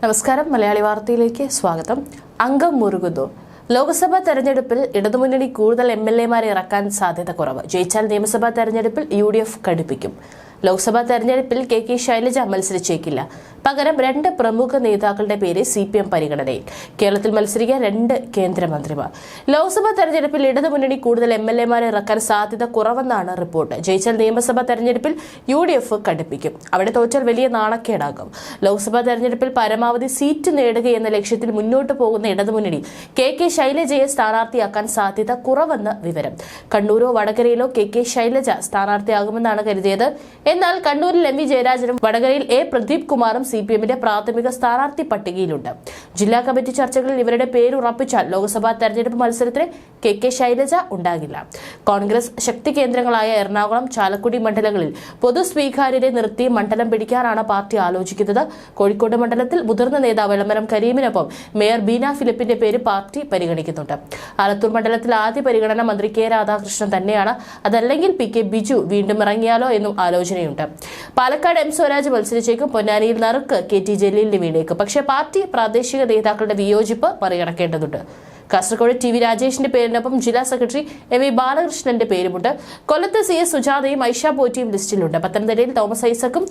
നമസ്കാരം. മലയാളി വാർത്തയിലേക്ക് സ്വാഗതം. അംഗം മുറുകുന്നു. ലോക്സഭാ തെരഞ്ഞെടുപ്പിൽ ഇടതുമുന്നണി കൂടുതൽ എംഎൽഎമാരെ ഇറക്കാൻ സാധ്യത കുറവ്. ജയിച്ചാൽ നിയമസഭാ തെരഞ്ഞെടുപ്പിൽ UDF കടുപ്പിക്കും. ലോക്സഭാ തെരഞ്ഞെടുപ്പിൽ കെ ശൈലജ മത്സരിച്ചേക്കില്ല. പകരം 2 പ്രമുഖ നേതാക്കളുടെ പേര് CPM പരിഗണനയിൽ. കേരളത്തിൽ മത്സരിക്കാൻ 2 കേന്ദ്രമന്ത്രിമാർ. ലോക്സഭാ തെരഞ്ഞെടുപ്പിൽ ഇടതുമുന്നണി കൂടുതൽ എംഎൽഎമാരെ ഇറക്കാൻ സാധ്യത കുറവെന്നാണ് റിപ്പോർട്ട്. ജയിച്ചാൽ നിയമസഭാ തെരഞ്ഞെടുപ്പിൽ UDF കടുപ്പിക്കും. അവിടെ തോറ്റാൽ വലിയ നാണക്കേടാകും. ലോക്സഭാ തെരഞ്ഞെടുപ്പിൽ പരമാവധി സീറ്റ് നേടുകയെന്ന ലക്ഷ്യത്തിൽ മുന്നോട്ട് പോകുന്ന ഇടതുമുന്നണി കെ ശൈലജയെ സ്ഥാനാർത്ഥിയാക്കാൻ സാധ്യത കുറവെന്ന് വിവരം. കണ്ണൂരോ വടകരയിലോ കെ ശൈലജ സ്ഥാനാർത്ഥിയാകുമെന്നാണ് കരുതിയത്. എന്നാൽ കണ്ണൂരിൽ MV ജയരാജനും വടകരയിൽ A പ്രദീപ് കുമാറും CPMന്റെ പ്രാഥമിക സ്ഥാനാർത്ഥി പട്ടികയിലുണ്ട്. ജില്ലാ കമ്മിറ്റി ചർച്ചകളിൽ ഇവരുടെ പേര് ഉറപ്പിച്ചാൽ ലോക്സഭാ തെരഞ്ഞെടുപ്പ് മത്സരത്തിന് കെ ശൈലജ ഉണ്ടാകില്ല. കോൺഗ്രസ് ശക്തി കേന്ദ്രങ്ങളായ എറണാകുളം, ചാലക്കുടി മണ്ഡലങ്ങളിൽ പൊതു സ്വീകാര്യരെ നിർത്തി മണ്ഡലം പിടിക്കാനാണ് പാർട്ടി ആലോചിക്കുന്നത്. കോഴിക്കോട് മണ്ഡലത്തിൽ മുതിർന്ന നേതാവ് എളമരം കരീമിനൊപ്പം മേയർ ബീന ഫിലിപ്പിന്റെ പേര് പാർട്ടി പരിഗണിക്കുന്നുണ്ട്. ആലത്തൂർ മണ്ഡലത്തിൽ ആദ്യ പരിഗണന മന്ത്രി K രാധാകൃഷ്ണൻ തന്നെയാണ്. അതല്ലെങ്കിൽ PK ബിജു വീണ്ടും ഇറങ്ങിയാലോ എന്നും ആലോചനയുണ്ട്. പാലക്കാട് M സ്വരാജ് മത്സരിച്ചേക്കും. പൊന്നാനിയിൽ നറുക്ക് KT ജലീലിന് വീണേക്കും. പക്ഷേ പാർട്ടി പ്രാദേശിക നേതാക്കളുടെ വിയോജിപ്പ് മറികടക്കേണ്ടതുണ്ട്. കാസർഗോഡ് TV രാജേഷിന്റെ പേരിനൊപ്പം ജില്ലാ സെക്രട്ടറി MV ബാലകൃഷ്ണന്റെ പേരുമുണ്ട്. കൊല്ലത്ത് CS സുജാതയും ഐഷ പോറ്റിയും ലിസ്റ്റിലുണ്ട്. പത്തനംതിട്ടയിൽ തോമസ് ഐസക്കും,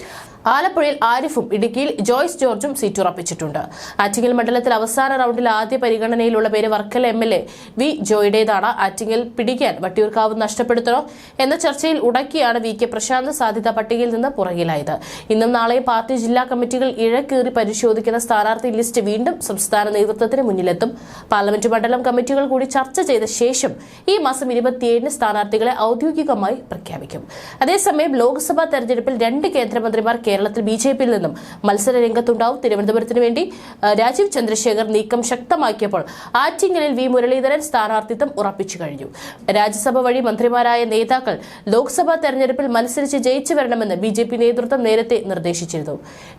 ആലപ്പുഴയിൽ ആരിഫും, ഇടുക്കിയിൽ ജോയ്സ് ജോർജും സീറ്റ് ഉറപ്പിച്ചിട്ടുണ്ട്. ആറ്റിങ്ങൽ മണ്ഡലത്തിൽ അവസാന റൗണ്ടിൽ ആദ്യ പരിഗണനയിലുള്ള പേര് വർക്കല MLA V ജോയുടേതാണ്. ആറ്റിങ്ങൽ പിടിക്കാൻ വട്ടിയൂർക്കാവ് നഷ്ടപ്പെടുത്തണോ എന്ന ചർച്ചയിൽ ഉടക്കിയാണ് VK പ്രശാന്ത് സാധ്യതാ പട്ടികയിൽ നിന്ന് പുറകിലായത്. ഇന്നും നാളെയും പാർട്ടി ജില്ലാ കമ്മിറ്റികൾ ഇഴക്കേറി പരിശോധിക്കുന്ന സ്ഥാനാർത്ഥി ലിസ്റ്റ് വീണ്ടും സംസ്ഥാന നേതൃത്വത്തിന് മുന്നിലെത്തും. പാർലമെന്റ് മണ്ഡലം കമ്മിറ്റികൾ കൂടി ചർച്ച ചെയ്ത ശേഷം ഈ മാസം 27 സ്ഥാനാർത്ഥികളെ ഔദ്യോഗികമായി പ്രഖ്യാപിക്കും. അതേസമയം ലോക്സഭാ തെരഞ്ഞെടുപ്പിൽ 2 കേന്ദ്രമന്ത്രിമാർ കേരളത്തിൽ BJPയിൽ നിന്നും മത്സര രംഗത്തുണ്ടാവും. തിരുവനന്തപുരത്തിന് വേണ്ടി രാജീവ് ചന്ദ്രശേഖർ നീക്കം ശക്തമാക്കിയപ്പോൾ ആറ്റിങ്ങലിൽ V മുരളീധരൻ സ്ഥാനാർത്ഥിത്വം ഉറപ്പിച്ചു കഴിഞ്ഞു. രാജ്യസഭ വഴി മന്ത്രിമാരായ നേതാക്കൾ ലോക്സഭാ തെരഞ്ഞെടുപ്പിൽ മത്സരിച്ച് ജയിച്ചു വരണമെന്ന് BJP നേതൃത്വം നേരത്തെ നിർദ്ദേശിച്ചിരുന്നു.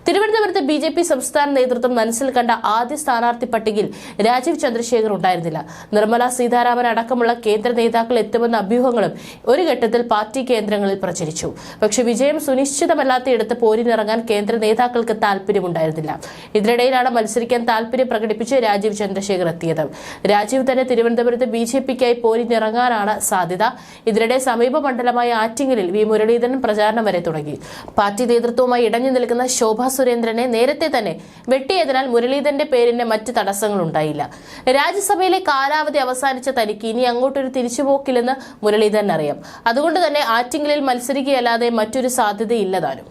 തിരുവനന്തപുരത്ത് BJP സംസ്ഥാന നേതൃത്വം മനസ്സിൽ കണ്ട ആദ്യ സ്ഥാനാർത്ഥി പട്ടികയിൽ രാജീവ് ചന്ദ്രശേഖർ ഉണ്ടായിരുന്നില്ല. നിർമ്മല സീതാരാമൻ അടക്കമുള്ള കേന്ദ്ര നേതാക്കൾ എത്തുമെന്ന അഭ്യൂഹങ്ങളും ഒരു ഘട്ടത്തിൽ പാർട്ടി കേന്ദ്രങ്ങളിൽ പ്രചരിച്ചു. പക്ഷേ വിജയം സുനിശ്ചിതമല്ലാത്തയിടത്ത് പോരിനിറങ്ങാൻ കേന്ദ്ര നേതാക്കൾക്ക് താല്പര്യമുണ്ടായിരുന്നില്ല. ഇതിനിടയിലാണ് മത്സരിക്കാൻ താല്പര്യം പ്രകടിപ്പിച്ച് രാജീവ് ചന്ദ്രശേഖർ എത്തിയത്. രാജീവ് തന്നെ തിരുവനന്തപുരത്ത് BJPക്കായി പോരിനിറങ്ങാനാണ് സാധ്യത. ഇതിനിടെ സമീപ മണ്ഡലമായ ആറ്റിങ്ങലിൽ V മുരളീധരൻ പ്രചാരണം വരെ തുടങ്ങി. പാർട്ടി നേതൃത്വവുമായി ഇടഞ്ഞു നിൽക്കുന്ന ശോഭാ സുരേന്ദ്രനെ നേരത്തെ തന്നെ വെട്ടിയതിനാൽ മുരളീധരന്റെ പേരിന് മറ്റ് തടസ്സങ്ങളുണ്ടായില്ല. രാജ്യസഭയിലെ കാലാവധി അവസാനിച്ച തനിക്ക് ഇനി അങ്ങോട്ടൊരു തിരിച്ചുപോക്കില്ലെന്ന് മുരളീധരൻ അറിയാം. അതുകൊണ്ട് തന്നെ ആറ്റിങ്ങലിൽ മത്സരിക്കുകയല്ലാതെ മറ്റൊരു സാധ്യതയില്ലതാനും.